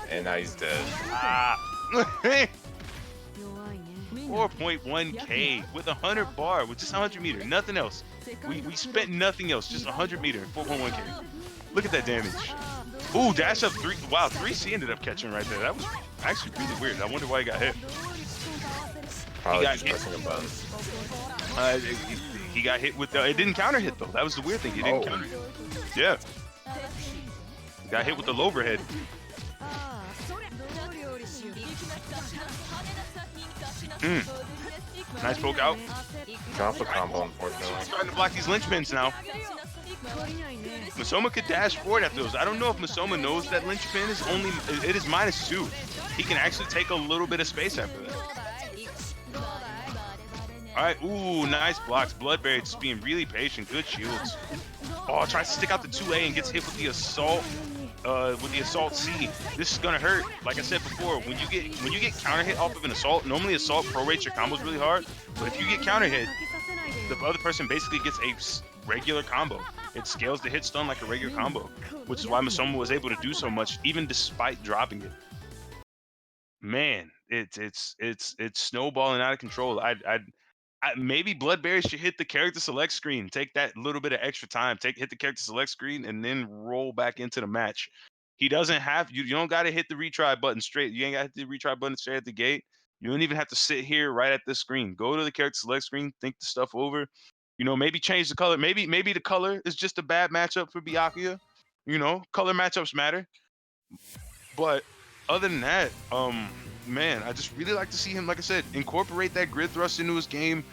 And now he's dead. Stop. 4.1k with 100 bar with just 100 meter, nothing else. We spent nothing else, just 100 meter, 4.1k. Look at that damage. Ooh, dash up 3. Wow, 3C ended up catching right there. That was actually really weird. I wonder why he got hit. Probably got just hit. pressing a button. He got hit with it didn't counter hit though. That was the weird thing. He didn't counter hit. Yeah. Got hit with the overhead. Nice poke out. Drop a combo, unfortunately. Starting to block these linchpins now. Masoma could dash forward after those. I don't know if Masoma knows that linchpin is it is -2. He can actually take a little bit of space after that. All right, ooh, nice blocks. BloodBerry just being really patient. Good shields. Oh, tries to stick out the 2A and gets hit with the assault. C. This is gonna hurt. Like I said before, when you get counter hit off of an assault, normally assault prorates your combos really hard. But if you get counter hit, the other person basically gets a regular combo. It scales the hit stun like a regular combo, which is why Masoma was able to do so much, even despite dropping it. Man, it's snowballing out of control. Maybe BloodBerry should hit the character select screen. Take that little bit of extra time. Hit the character select screen and then roll back into the match. He doesn't have you don't got to hit the retry button straight. You ain't got to hit the retry button straight at the gate. You don't even have to sit here right at this screen. Go to the character select screen, think the stuff over. Maybe change the color. Maybe the color is just a bad matchup for Byakuya. Color matchups matter. But other than that, man, I just really like to see him, like I said, incorporate that grid thrust into his game.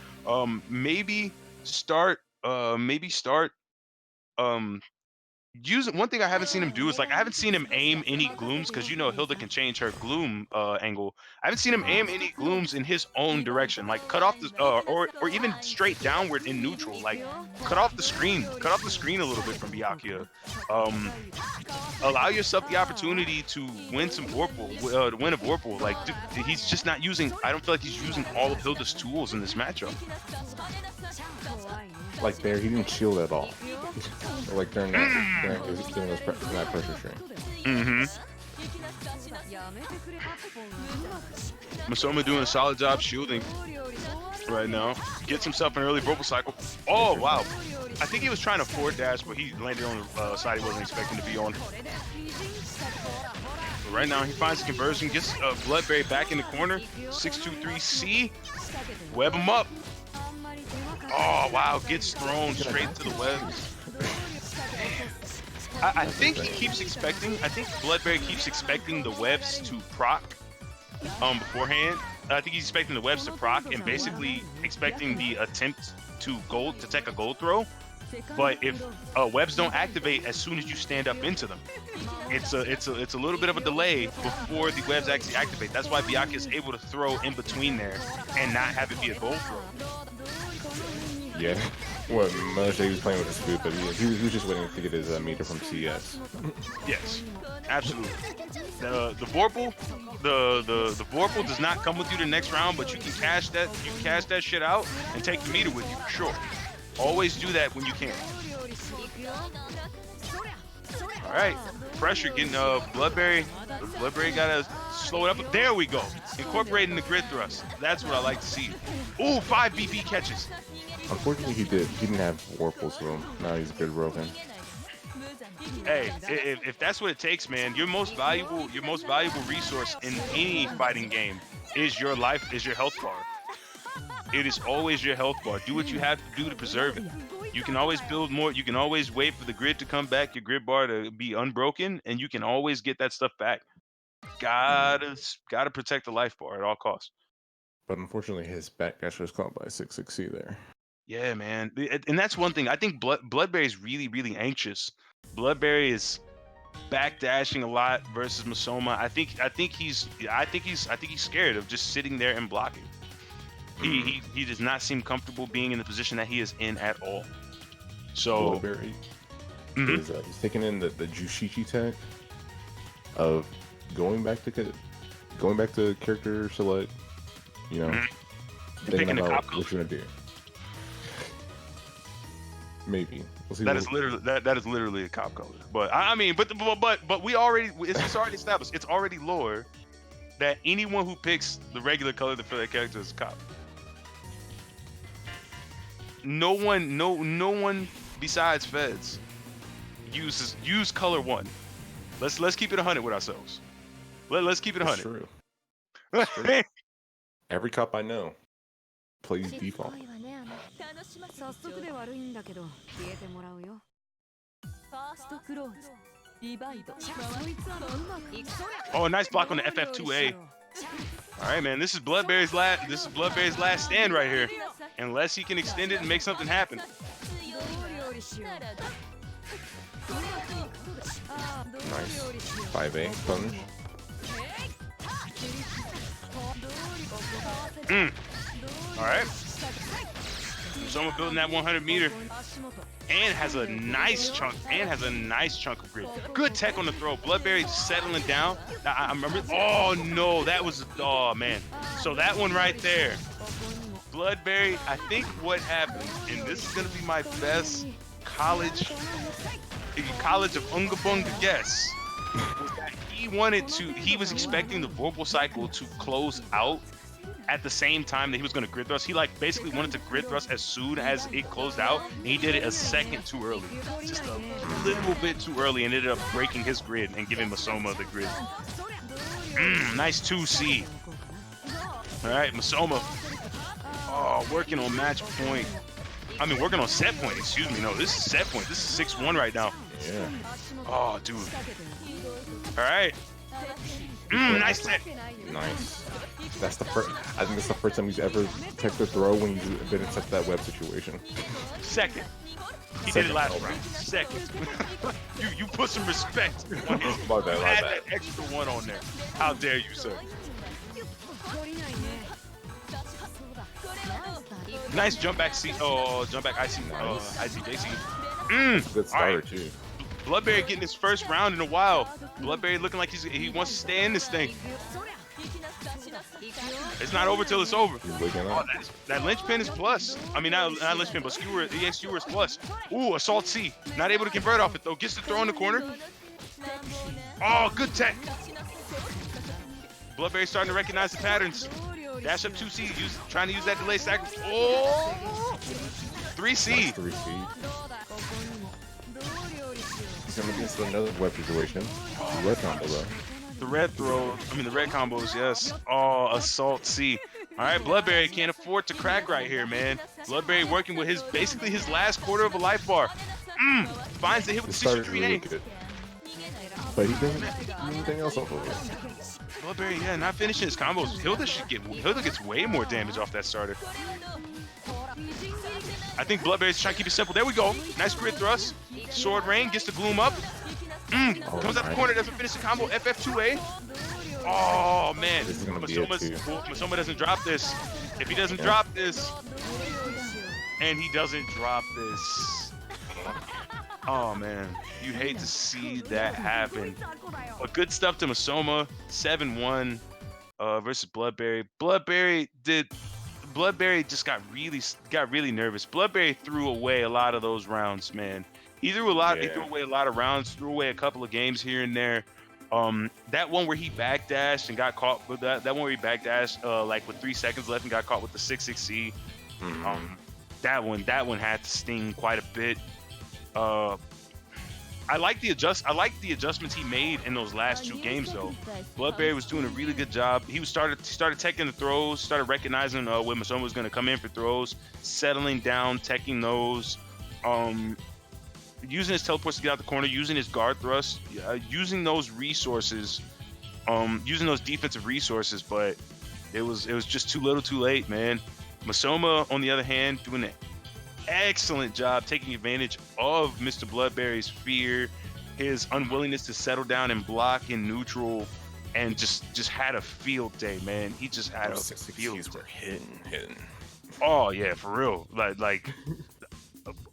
Maybe start using one thing I haven't seen him do is I haven't seen him aim any glooms because Hilda can change her gloom angle. I haven't seen him aim any glooms in his own direction, like cut off the or even straight downward in neutral, like cut off the screen a little bit from Byakuya. Allow yourself the opportunity to win some Vorpal, to win a Vorpal. Like dude, he's just not using. I don't feel like he's using all of Hilda's tools in this matchup. Like there, he didn't shield at all. Like during that pressure string. Masoma doing a solid job shielding right now. Gets himself an early Vorpal cycle. Oh wow! I think he was trying to forward dash, but he landed on the side he wasn't expecting to be on. But right now he finds the conversion, gets BloodBerry back in the corner. 623C, web him up. Oh wow! Gets thrown straight to the webs. I think he keeps expecting. I think BloodBerry keeps expecting the webs to proc beforehand. I think he's expecting the webs to proc and basically expecting the attempt to take a gold throw. But if webs don't activate as soon as you stand up into them, it's a little bit of a delay before the webs actually activate. That's why Byakuya is able to throw in between there and not have it be a gold throw. Yeah. Well, Mother he was playing with his food, but he was just waiting to get his meter from CS. Yes, absolutely. The Vorpal, the Vorpal does not come with you the next round, but you can cash that. You can cash that shit out and take the meter with you for sure. Always do that when you can. All right, pressure getting BloodBerry. BloodBerry gotta slow it up. There we go. Incorporating the grid thrust. That's what I like to see. Ooh, 5 BP catches. Unfortunately, he didn't have Vorpal, so now he's a bit broken. Hey, if that's what it takes, man, your most valuable resource in any fighting game is your life, is your health bar. It is always your health bar. Do what you have to do to preserve it. You can always build more. You can always wait for the grid to come back, your grid bar to be unbroken, and you can always get that stuff back. Gotta protect the life bar at all costs. But unfortunately, his backdash was caught by 660 there. Yeah, man, and that's one thing. I think BloodBerry is really, really anxious. BloodBerry is backdashing a lot versus Masoma. I think he's scared of just sitting there and blocking. He does not seem comfortable being in the position that he is in at all. So BloodBerry is he's taking in the Jushichi tech of going back to character select. You know, thinking about what you're gonna do. Maybe we'll see. That is literally a cop color. But I mean, but we already it's already established. It's already lore that anyone who picks the regular color for their character is a cop. No one besides Feds use color 1. Let's keep it 100 with ourselves. Let's keep it 100. True. That's true. Every cop I know plays default. Oh, a nice block on the FF2A. All right, man. This is BloodBerry's last stand right here. Unless he can extend it and make something happen. Nice 5A punish. All right. Someone building that 100 meter and has a nice chunk of grid. Good tech on the throw. BloodBerry settling down. I remember. Oh no, oh man. So that one right there, BloodBerry. I think what happened, and this is gonna be my best college of Unga Bunga guess, was that he was expecting the Vorpal cycle to close out at the same time that he was going to grid thrust. He basically wanted to grid thrust as soon as it closed out, and he did it a second too early. Just a little bit too early, and ended up breaking his grid and giving Masoma the grid. Nice 2C. All right, Masoma. Oh, working on match point. I mean, working on set point, excuse me. No, this is set point. This is 6-1 right now. Yeah. Oh, dude. All right. Nice tech. Nice. I think that's the first time he's ever teched a throw when he's been in such that web situation. Second. He did it last round. Second. you put some respect on his. My bad. Add that extra 1 on there. How dare you, sir? Nice jump back IC. ICJC. Good starter too. BloodBerry getting his first round in a while. BloodBerry looking like he wants to stay in this thing. It's not over till it's over. Oh, that linchpin is plus. I mean, not linchpin, but EX skewer is plus. Ooh, assault C. Not able to convert off it though. Gets the throw in the corner. Oh, good tech. BloodBerry starting to recognize the patterns. Dash up 2C, trying to use that delay sacrifice. Oh, 3C. 3C. He's going to get another web situation. The red combo though. The red combos, yes. Oh, assault C. All right, BloodBerry can't afford to crack right here, man. BloodBerry working with basically his last quarter of a life bar. Finds the hit with the 63A. Really good. But he doesn't do anything else off of it. BloodBerry, yeah, not finishing his combos. Hilda gets way more damage off that starter. I think BloodBerry's trying to keep it simple. There we go. Nice grid thrust. Sword rain gets the gloom up. Comes out the corner, doesn't finish the combo. FF2A. Oh man, Masoma doesn't drop this. If he doesn't drop this, and he doesn't drop this, oh man, you hate to see that happen. But good stuff to Masoma. 7-1 versus BloodBerry. BloodBerry just got really nervous. BloodBerry threw away a lot of those rounds, man. He threw away a lot of rounds, threw away a couple of games here and there. That one where he backdashed and got caught with that one where he backdashed like with 3 seconds left and got caught with the 6-6C. That one had to sting quite a bit. I like the adjustments he made in those last 2 games though. BloodBerry was doing a really good job. He started teching the throws, started recognizing when Masoma was going to come in for throws, settling down, teching those, using his teleports to get out the corner, using his guard thrust, using those resources, using those defensive resources. But it was just too little, too late, man. Masoma, on the other hand, doing an excellent job taking advantage of Mr. BloodBerry's fear, his unwillingness to settle down and block in neutral, and just had a field day, man. He just had a field day. Were hitting. Oh yeah, for real. Like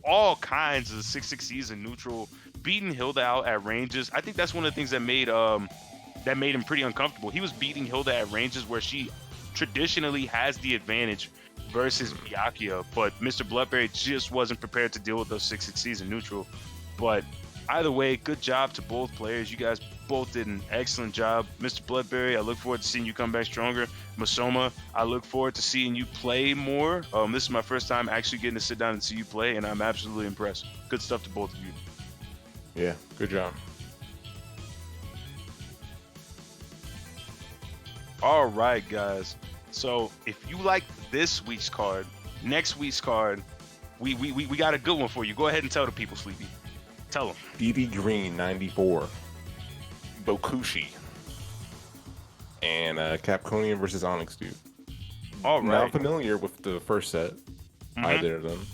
all kinds of 6-6 in neutral, beating Hilda out at ranges. I think that's one of the things that made him pretty uncomfortable. He was beating Hilda at ranges where she traditionally has the advantage versus Byakuya, but Mr. BloodBerry just wasn't prepared to deal with those 6-6 in neutral. But either way, good job to both players. You guys both did an excellent job. Mr. BloodBerry, I look forward to seeing you come back stronger. Masoma, I look forward to seeing you play more. This is my first time actually getting to sit down and see you play, and I'm absolutely impressed. Good stuff to both of you. Yeah, good job. All right, guys. So if you like this week's card, next week's card, we got a good one for you. Go ahead and tell the people, Sleepy. Tell them. BB Green 94, Bokushi. and Capconian versus Onyx Dude. All right. Not familiar with the first set, either of them.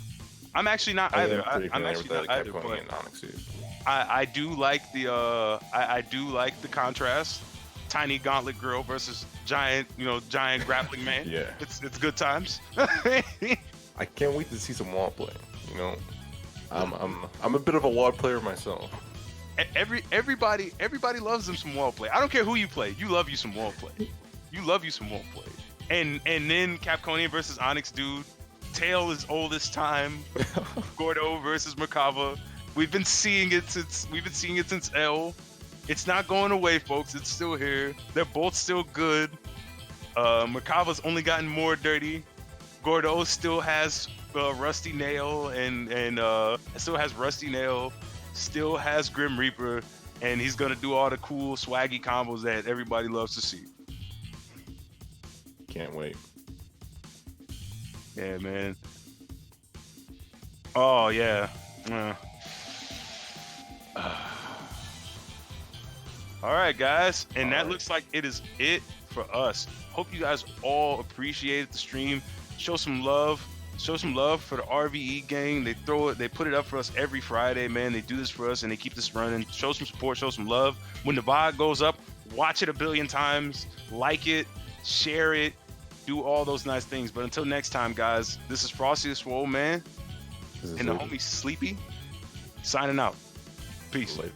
I'm actually not either. I'm with actually the not either. Capconian But and Onyx Dude. I do like the I do like the contrast. Tiny gauntlet girl versus giant grappling man. Yeah. It's good times. I can't wait to see some wall play. You know, I'm a bit of a wall player myself. Everybody loves them some wall play. I don't care who you play. You love you some wall play. You love you some wall play. And then Capconian versus Onyx Dude. Tail is oldest time. Gordo versus Merkava. We've been seeing it since L. It's not going away, folks. It's still here. They're both still good. Merkava's only gotten more dirty. Gordo still has Rusty Nail and still has Rusty Nail, still has Grim Reaper, and he's gonna do all the cool swaggy combos that everybody loves to see. Can't wait. Yeah, man. Oh yeah. All right, guys, and that looks like it is it for us. Hope you guys all appreciated the stream. Show some love for the RVE gang. They put it up for us every Friday, man. They do this for us and they keep this running. Show some support, show some love. When the VOD goes up, watch it a billion times, like it, share it, do all those nice things. But until next time, guys, this is FrostyTheSwoleMan and the homie Sleepy signing out. Peace. Later.